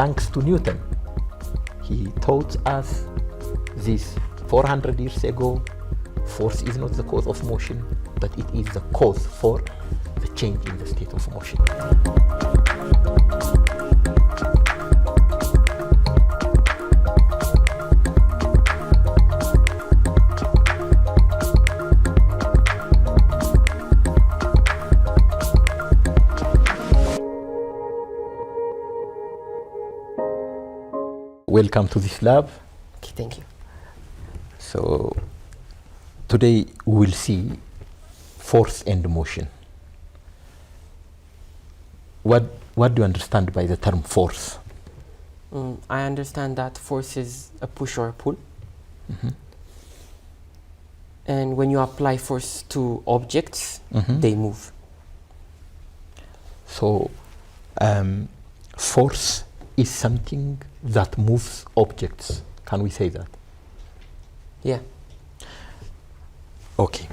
thanks to Newton. He taught us this 400 years ago. Force is not the cause of motion, but it is the cause for the change in the state of motion. Welcome to this lab. Okay, thank you. So today we will see force and motion. What do you understand by the term force? I understand that force is a push or a pull. Mm-hmm. And when you apply force to objects, they move. So force is something that moves objects. Can we say that? Yeah. Okay.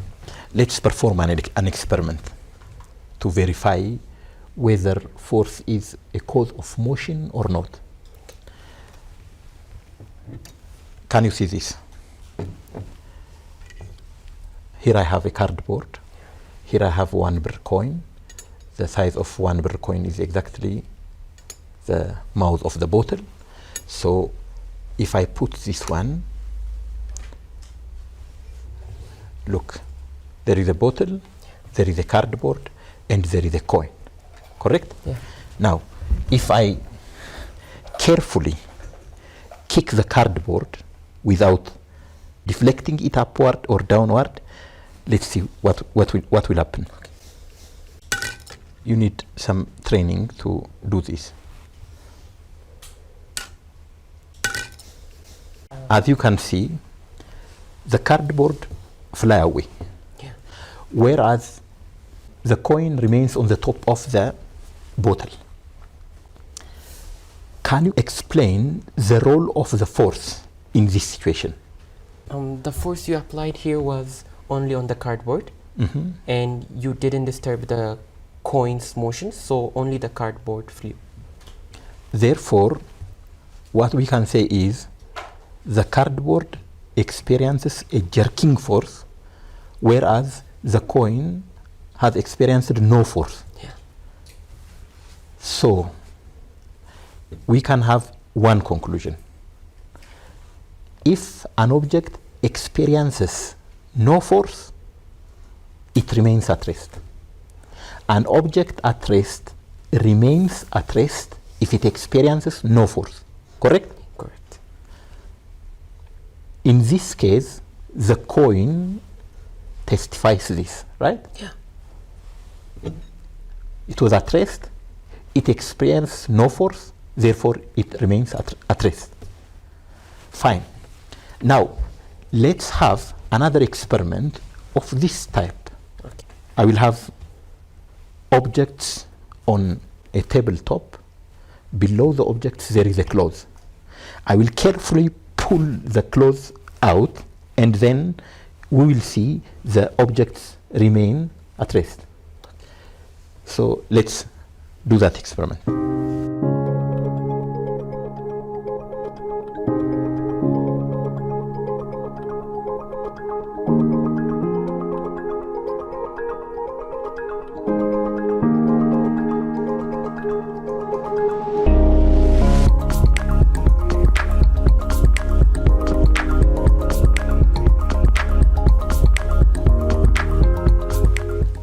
Let's perform an experiment to verify whether force is a cause of motion or not. Can you see this? Here I have a cardboard. Here I have $1 coin. The size of $1 coin is exactly the mouth of the bottle. So if I put this one, look, there is a bottle, there is a cardboard, and there is a coin, correct? Yeah. Now, if I carefully kick the cardboard without deflecting it upward or downward, let's see what will happen. You need some training to do this. As you can see, the cardboard fly away, whereas the coin remains on the top of the bottle. Can you explain the role of the force in this situation? The force you applied here was only on the cardboard, and you didn't disturb the coin's motion, so only the cardboard flew. Therefore, what we can say is the cardboard experiences a jerking force, whereas the coin has experienced no force. Yeah. So we can have one conclusion. If an object experiences no force, it remains at rest. An object at rest remains at rest if it experiences no force. Correct? Correct. In this case, the coin testifies this, right? Yeah. It was at rest, it experienced no force, therefore it remains at rest. Fine. Now, let's have another experiment of this type. Okay. I will have objects on a tabletop. Below the objects there is a cloth. I will carefully pull the cloth out, and then we will see the objects remain at rest. So let's do that experiment.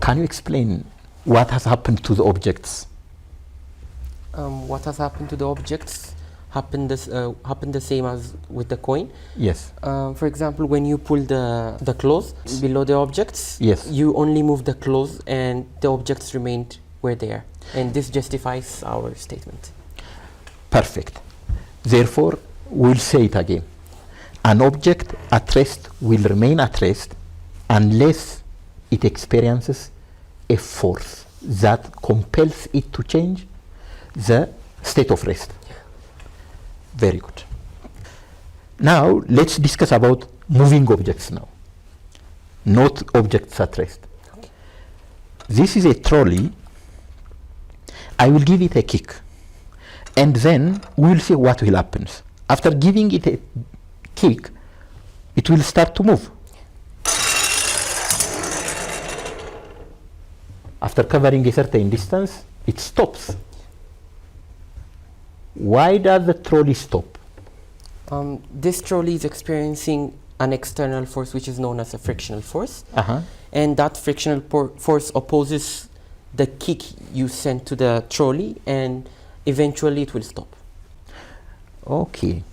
Can you explain what has happened to the objects? What has happened to the objects happened the same as with the coin. Yes. For example, when you pull the cloth below the objects, Yes. you only move the cloth and the objects remained where they are. And this justifies our statement. Perfect. Therefore, we'll say it again. An object at rest will remain at rest unless it experiences a force that compels it to change the state of rest. Very good. Now let's discuss about moving objects now, not objects at rest. Okay. This is a trolley. I will give it a kick, And then we will see what will happen. After giving it a kick, it will start to move. After covering a certain distance, it stops. Why does the trolley stop? This trolley is experiencing an external force which is known as a frictional force. Uh-huh. And that frictional force opposes the kick you send to the trolley, and eventually it will stop. Okay.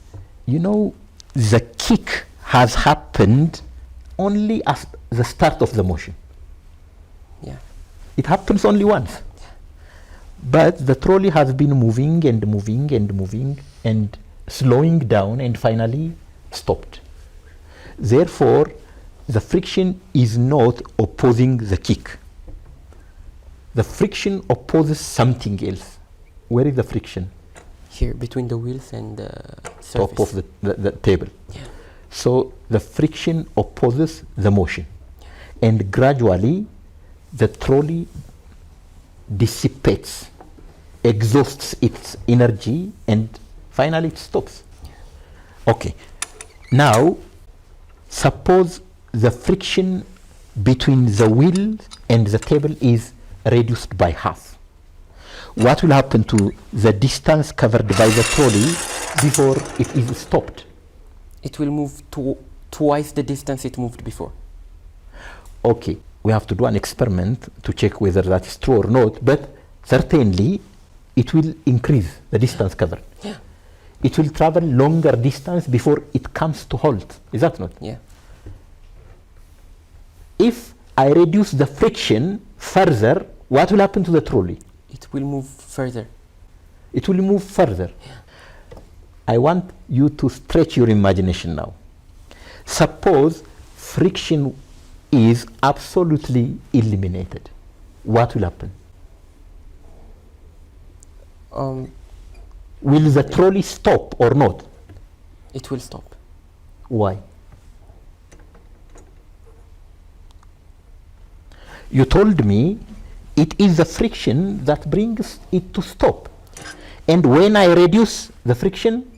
You know, the kick has happened only at the start of the motion. Yeah. It happens only once. But the trolley has been moving and moving and moving and slowing down and finally stopped. Therefore, the friction is not opposing the kick. The friction opposes something else. Where is the friction? Here, between the wheels and the surface. Top of the table. Yeah. So the friction opposes the motion. And gradually, the trolley dissipates, exhausts its energy, and finally it stops. Okay. Now, suppose the friction between the wheel and the table is reduced by half. What will happen to the distance covered by the trolley before it is stopped? It will move twice the distance it moved before. Okay, we have to do an experiment to check whether that is true or not, but certainly it will increase the distance covered. Yeah. It will travel longer distance before it comes to halt. Is that not? Yeah. If I reduce the friction further, what will happen to the trolley? It will move further. It will move further. Yeah. I want you to stretch your imagination now. Suppose friction is absolutely eliminated. What will happen? Will the trolley stop or not? It will stop. Why? You told me it is the friction that brings it to stop. And when I reduce the friction,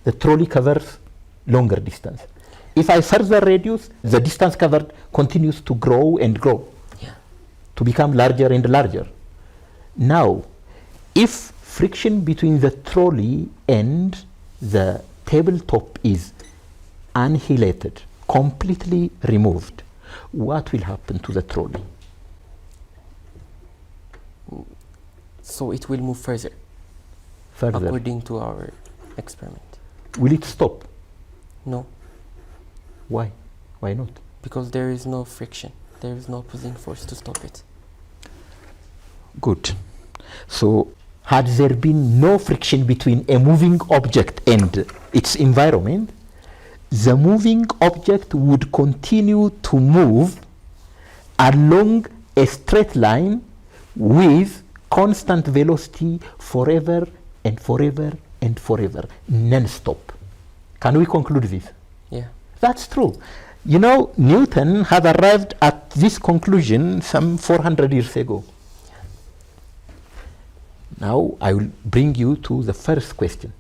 the trolley covers longer distance. If I further reduce, the distance covered continues to grow and grow, Yeah. to become larger and larger. Now, if friction between the trolley and the tabletop is annihilated, completely removed, what will happen to the trolley? So it will move further, Further, according to our experiment. will it stop? No, Why? Why not? because there is no friction. There is no opposing force to stop it. Good. So, had there been no friction between a moving object and its environment, the moving object would continue to move along a straight line with constant velocity forever and forever and forever, non-stop. Can we conclude this? Yeah. That's true. You know, Newton had arrived at this conclusion some 400 years ago. Now I will bring you to the first question.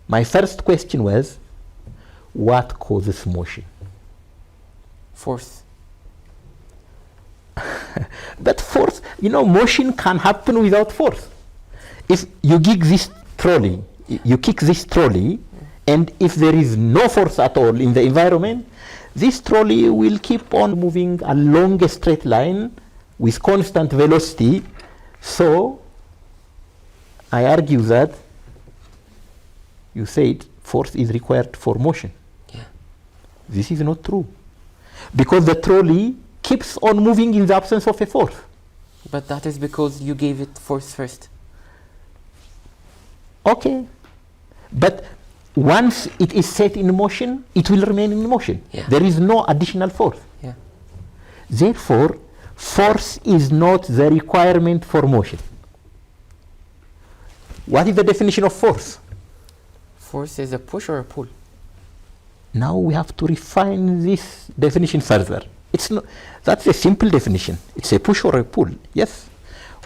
My first question was, what causes motion? Force. But force, you know, motion can happen without force. If you kick this trolley, and if there is no force at all in the environment, this trolley will keep on moving along a straight line with constant velocity. So I argue that you said force is required for motion. Yeah. This is not true, because the trolley keeps on moving in the absence of a force. But that is because you gave it force first. Okay, but once it is set in motion, it will remain in motion. Yeah. There is no additional force. Yeah. Therefore, force is not the requirement for motion. What is the definition of force? Force is a push or a pull. Now we have to refine this definition further. It's not, that's a simple definition. It's a push or a pull. Yes.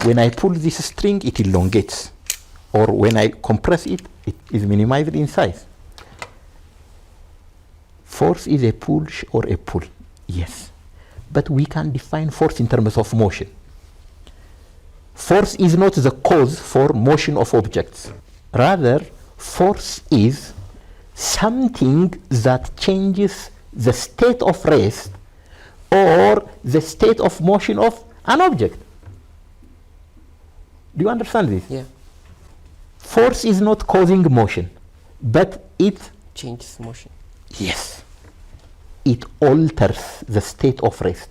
When I pull this string, it elongates. or when I compress it, it is minimized in size. Force is a push or a pull, yes. But we can define force in terms of motion. Force is not the cause for motion of objects. Rather, force is something that changes the state of rest or the state of motion of an object. Do you understand this? Yeah. Force is not causing motion, but it, Changes motion. yes, it alters the state of rest.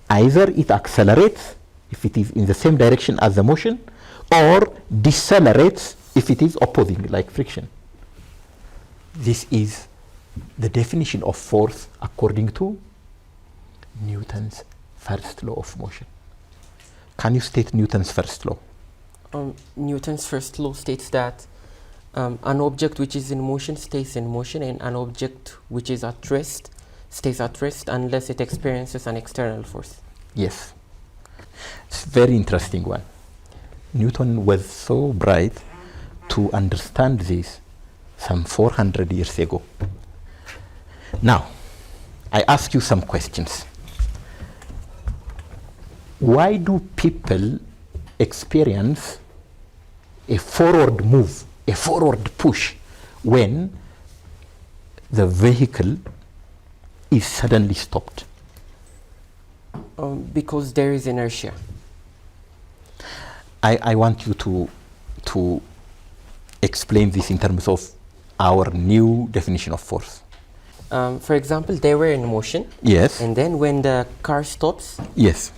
Either it accelerates if it is in the same direction as the motion, or decelerates if it is opposing, like friction. This is the definition of force according to Newton's first law of motion. Can you state Newton's first law? Newton's first law states that an object which is in motion stays in motion, and an object which is at rest stays at rest unless it experiences an external force. Yes. It's a very interesting one. Newton was so bright to understand this some 400 years ago. Now, I ask you some questions. Why do people experience a forward move, a forward push, when the vehicle is suddenly stopped? Because there is inertia. I want you to explain this in terms of our new definition of force. For example, they were in motion. Yes. And then when the car stops, Yes.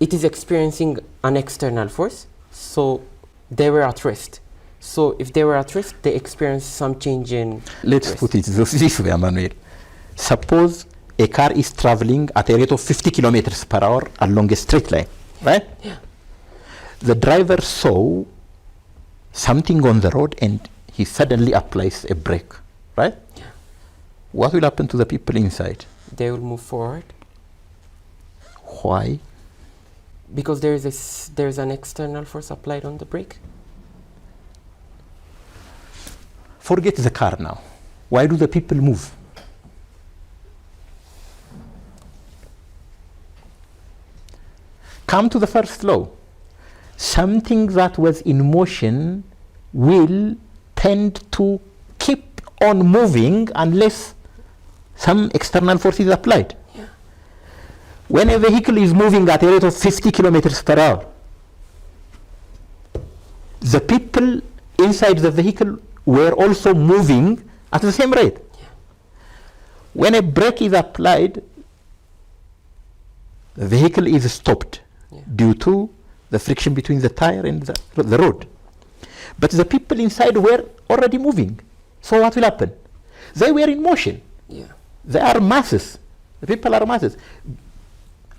it is experiencing an external force, so they were at rest. So if they were at rest, they experienced some change in Let's rest. put it this way, Emmanuel. Suppose a car is traveling at a rate of 50 kilometers per hour along a straight line, right? Yeah. The driver saw something on the road and he suddenly applies a brake, right? Yeah. What will happen to the people inside? They will move forward Why? because there is an external force applied on the brake. Forget the car now. Why do the people move? Come to the first law. Something that was in motion will tend to keep on moving unless some external force is applied. Yeah. When a vehicle is moving at a rate of 50 kilometers per hour, the people inside the vehicle were also moving at the same rate. Yeah. When a brake is applied, the vehicle is stopped Yeah. due to the friction between the tire and the road. But the people inside were already moving. So what will happen? They were in motion. Yeah. They are masses. The people are masses.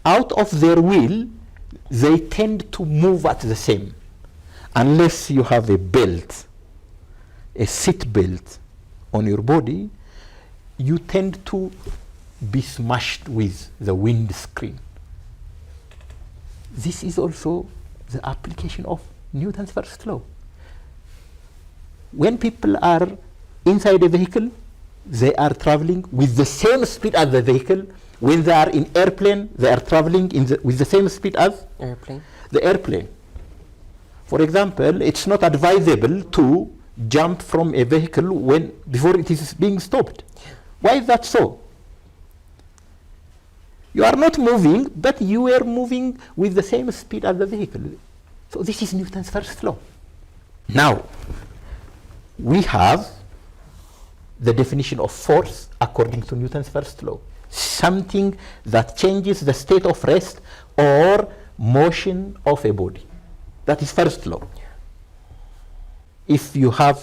Out of their will, they tend to move at the same. Unless you have a belt, a seat belt on your body, you tend to be smashed with the windscreen. This is also the application of Newton's first law. When people are inside a vehicle, they are traveling with the same speed as the vehicle. When they are in airplane, they are traveling with the same speed as Airplane. the airplane. For example, it's not advisable to jump from a vehicle before it is being stopped. Why is that so? You are not moving, but you are moving with the same speed as the vehicle. So this is Newton's first law. Now, we have the definition of force according to Newton's first law. Something that changes the state of rest or motion of a body. That is first law. If you have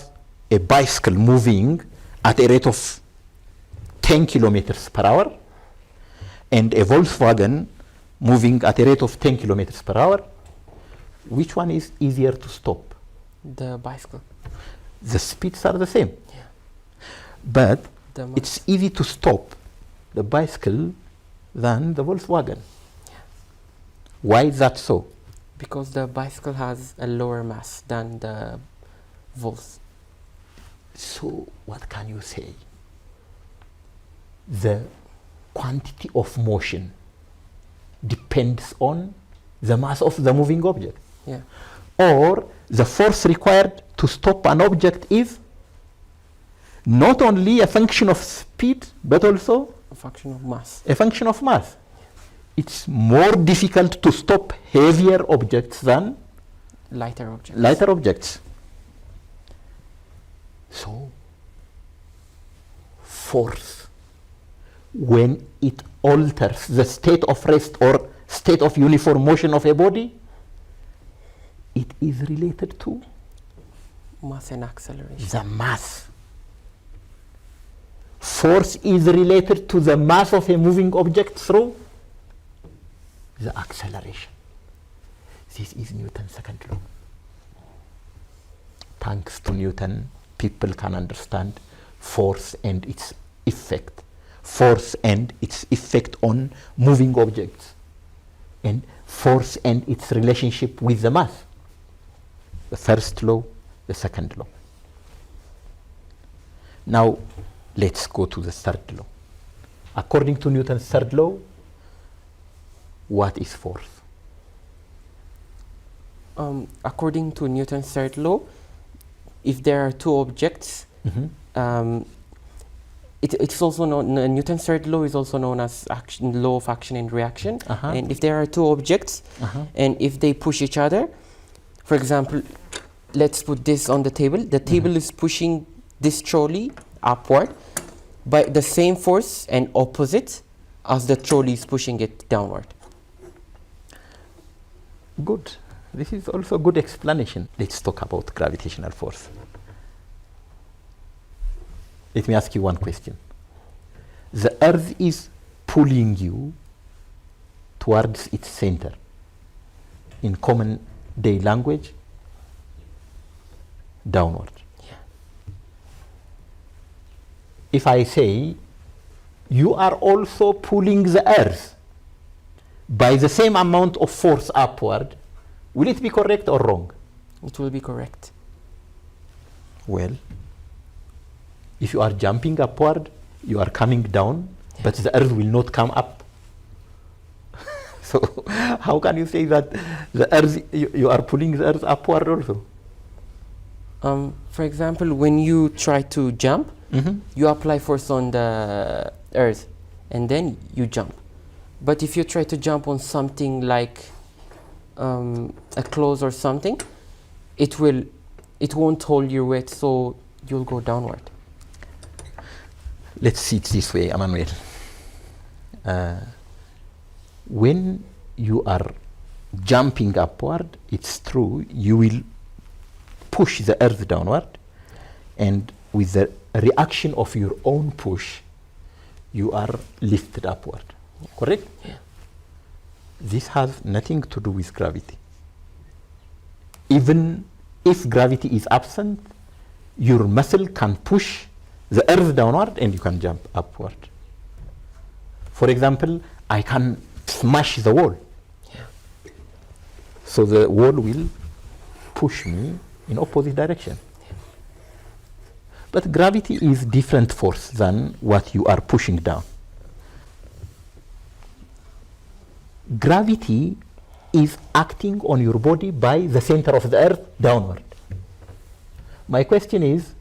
a bicycle moving at a rate of 10 kilometers per hour and a Volkswagen moving at a rate of 10 kilometers per hour, which one is easier to stop? The bicycle. The speeds are the same. Yeah. But The it's easy to stop the bicycle than the Volkswagen. Yeah. Why is that so? Because the bicycle has a lower mass than the volts. So what can you say? The quantity of motion depends on the mass of the moving object. Yeah. Or the force required to stop an object is not only a function of speed, but also A function of mass. a function of mass. It's more difficult to stop heavier objects than Lighter objects. lighter objects. So, force, when it alters the state of rest or state of uniform motion of a body, it is related to Mass and acceleration. the mass. Force is related to the mass of a moving object through the acceleration. This is Newton's second law. Thanks to Newton, people can understand force and its effect. Force and its effect on moving objects. And force and its relationship with the mass. The first law, the second law. Now, let's go to the third law. According to Newton's third law, what is force? According to Newton's third law, if there are two objects, it's also known, Newton's third law is also known as law of action and reaction. And if there are two objects, and if they push each other, for example, let's put this on the table. The table is pushing this trolley upward by the same force and opposite as the trolley is pushing it downward. Good. This is also a good explanation. Let's talk about gravitational force. Let me ask you one question. The Earth is pulling you towards its center. In common day language, downward. Yeah. If I say, you are also pulling the Earth by the same amount of force upward, will it be correct or wrong? It will be correct. Well, if you are jumping upward, you are coming down, but the Earth will not come up. So how can you say that the Earth, you are pulling the Earth upward also? For example, when you try to jump, you apply force on the Earth, and then you jump. But if you try to jump on something like a clothes or something, it won't hold your weight, so you'll go downward. Let's see it this way, Emmanuel. When you are jumping upward, it's true, you will push the Earth downward, and with the reaction of your own push, you are lifted upward. Correct? Yeah. This has nothing to do with gravity. Even if gravity is absent, your muscle can push the Earth downward and you can jump upward. For example, I can smash the wall. Yeah. So the wall will push me in opposite direction. Yeah. But gravity is different force than what you are pushing down. Gravity is acting on your body by the center of the Earth downward. My question is,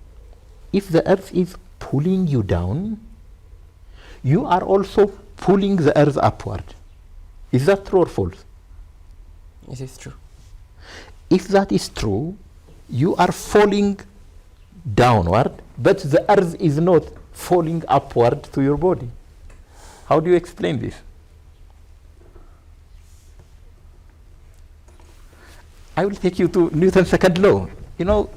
if the Earth is pulling you down, you are also pulling the Earth upward. Is that true or false? It is true. If that is true, you are falling downward, but the Earth is not falling upward to your body. How do you explain this? I will take you to Newton's second law. You know,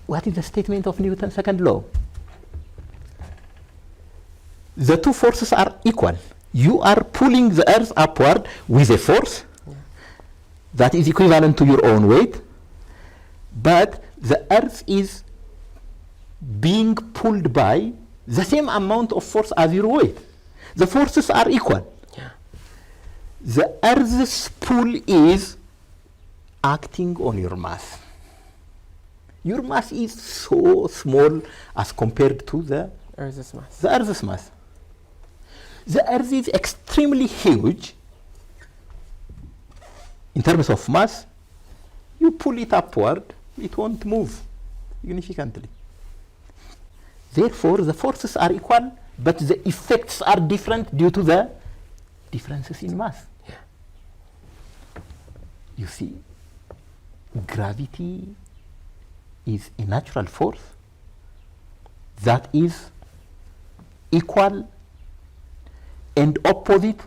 what is the statement of Newton's second law? The two forces are equal. You are pulling the Earth upward with a force that is equivalent to your own weight, but the Earth is being pulled by the same amount of force as your weight. The forces are equal. Yeah. The Earth's pull is acting on your mass. Your mass is so small as compared to the Earth's mass. the Earth's mass. The Earth is extremely huge in terms of mass. You pull it upward, it won't move significantly. Therefore, the forces are equal, but the effects are different due to the differences in mass. Yeah. You see, gravity is a natural force that is equal and opposite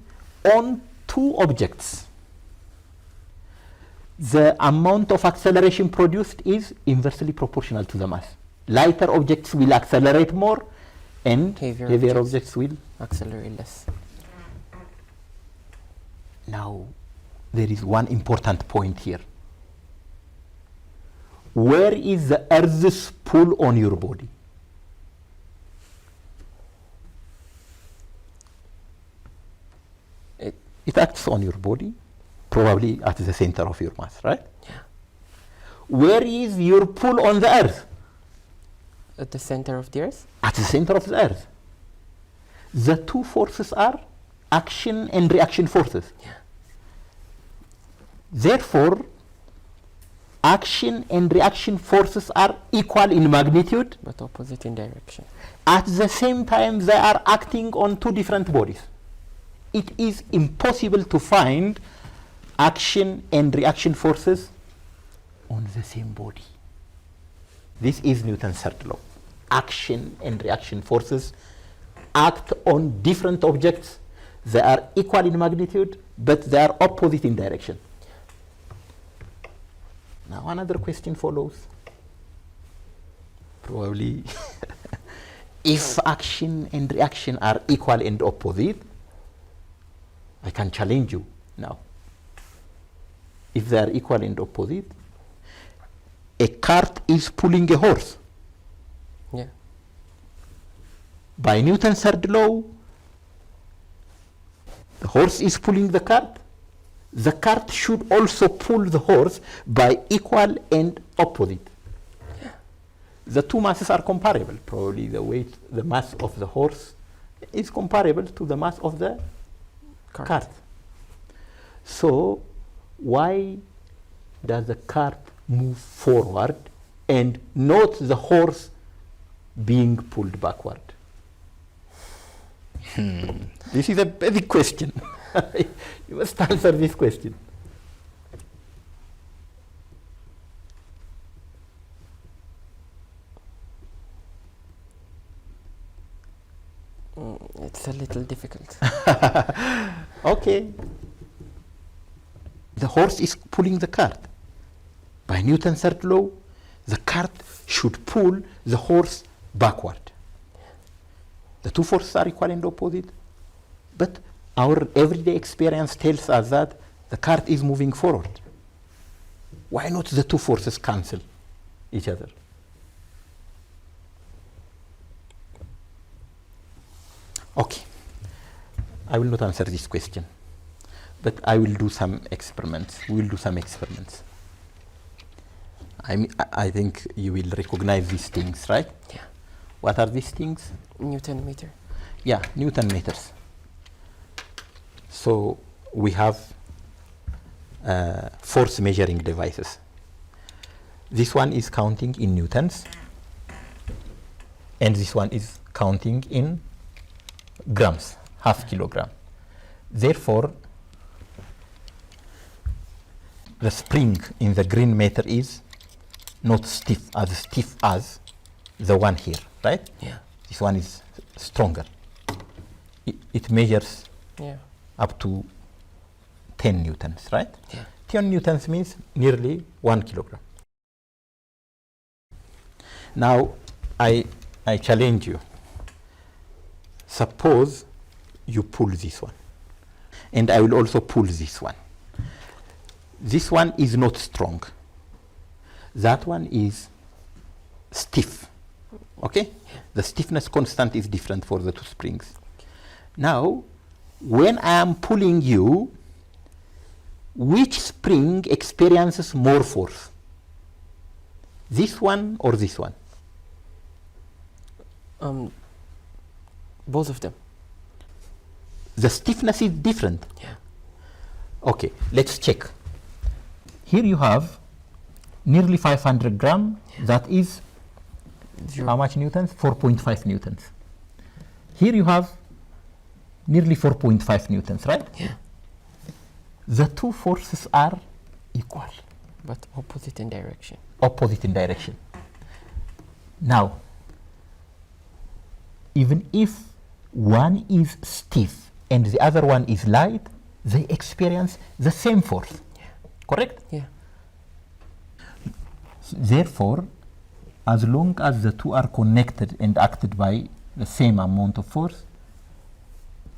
on two objects. The amount of acceleration produced is inversely proportional to the mass. Lighter objects will accelerate more, and heavier objects will accelerate less. Now, there is one important point here. Where is the Earth's pull on your body? It acts on your body, probably at the center of your mass, right? Yeah. Where is your pull on the Earth? At the center of the Earth? At the center of the Earth. The two forces are action and reaction forces. Yeah. Therefore, action and reaction forces are equal in magnitude, but opposite in direction. At the same time, they are acting on two different bodies. It is impossible to find action and reaction forces on the same body. This is Newton's third law. Action and reaction forces act on different objects. They are equal in magnitude, but they are opposite in direction. Now another question follows. Probably, if action and reaction are equal and opposite, I can challenge you now. If they are equal and opposite, a cart is pulling a horse. Yeah. By Newton's third law, the horse is pulling the cart. The cart should also pull the horse by equal and opposite. Yeah. The two masses are comparable. Probably the weight, the mass of the horse is comparable to the mass of the cart. So why does the cart move forward and not the horse being pulled backward? This is a basic question. You must answer this question. It's a little difficult. Okay. The horse is pulling the cart. By Newton's third law, the cart should pull the horse backward. The two forces are equal and opposite, but our everyday experience tells us that the cart is moving forward. Why not the two forces cancel each other? Okay, I will not answer this question, but I will do some experiments. We will do some experiments. I think you will recognize these things, right? Yeah. What are these things? Newton meter. Yeah, Newton meters. So we have force measuring devices. This one is counting in newtons, and this one is counting in grams, half kilogram. Therefore, the spring in the green meter is not stiff as the one here, right? Yeah. This one is stronger. It measures up to 10 newtons, right? Yeah. 10 newtons means nearly 1 kilogram. Now, I challenge you. Suppose you pull this one, and I will also pull this one. This one is not strong. That one is stiff. Okay? The stiffness constant is different for the two springs. Now, when I am pulling you, which spring experiences more force? This one or this one? Both of them. The stiffness is different. Yeah. Okay, let's check. Here you have nearly 500 gram. That is how much newtons? 4.5 newtons. Here you have nearly 4.5 newtons, right? Yeah. The two forces are equal. But opposite in direction. Opposite in direction. Now, even if one is stiff and the other one is light, they experience the same force. Yeah. Correct? Yeah. Therefore, as long as the two are connected and acted by the same amount of force,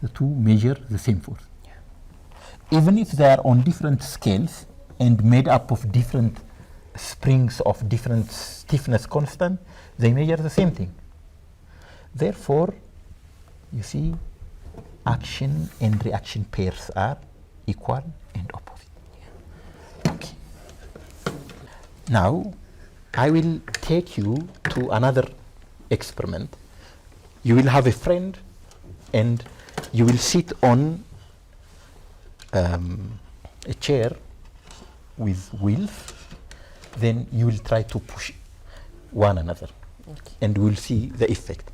the two measure the same force. Yeah. Even if they are on different scales and made up of different springs of different stiffness constant, they measure the same thing. Therefore, you see, action and reaction pairs are equal and opposite. Yeah. Okay. Now, I will take you to another experiment. You will have a friend and you will sit on a chair with wheels. Then you will try to push one another. Okay. And we'll see the effect.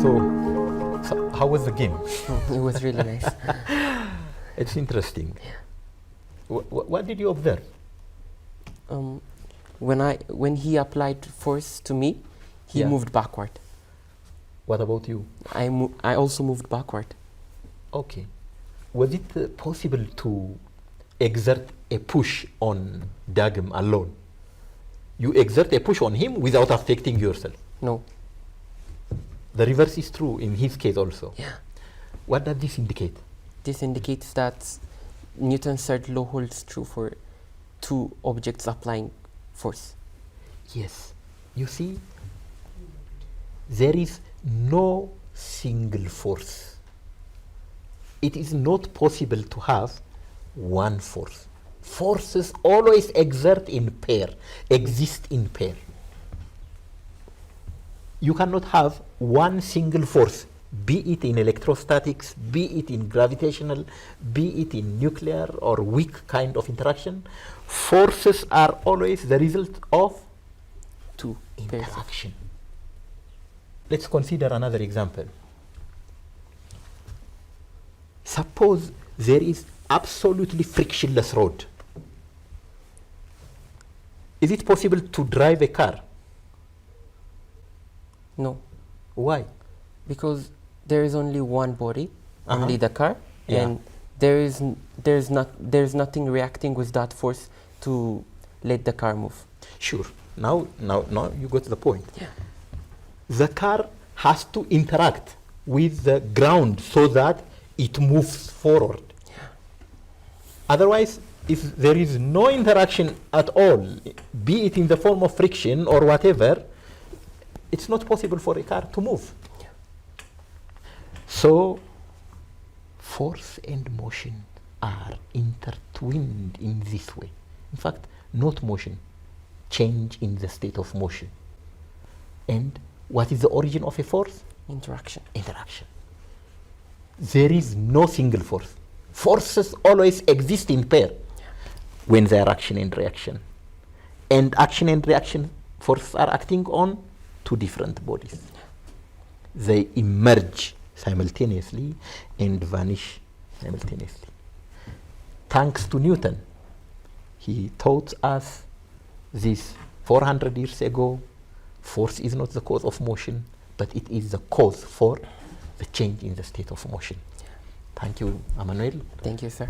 So how was the game? It was really nice. It's interesting. What did you observe? When he applied force to me, he moved backward. What about you? I also moved backward. Okay. Was it possible to exert a push on Dagem alone? You exert a push on him without affecting yourself? No. The reverse is true in his case also. Yeah. What does this indicate? This indicates that Newton's third law holds true for two objects applying force. Yes. You see, there is no single force. It is not possible to have one force. Forces always exist in pair. You cannot have one single force, be it in electrostatics, be it in gravitational, be it in nuclear or weak kind of interaction. Forces are always the result of two interaction. Let's consider another example. Suppose there is absolutely frictionless road. Is it possible to drive a car? No. Why? Because there is only one body, only the car, and there's nothing reacting with that force to let the car move. Sure. Now you got the point. Yeah. The car has to interact with the ground so that it moves forward. Yeah. Otherwise, if there is no interaction at all, be it in the form of friction or whatever, it's not possible for a car to move. Yeah. So, force and motion are intertwined in this way. In fact, not motion, change in the state of motion. And what is the origin of a force? Interaction. Interaction. There is no single force. Forces always exist in pair when they are action and reaction. And action and reaction forces are acting on two different bodies. They emerge simultaneously and vanish simultaneously. Thanks to Newton, he taught us this 400 years ago. Force is not the cause of motion, but it is the cause for the change in the state of motion. Thank you, Emmanuel. Thank you, sir.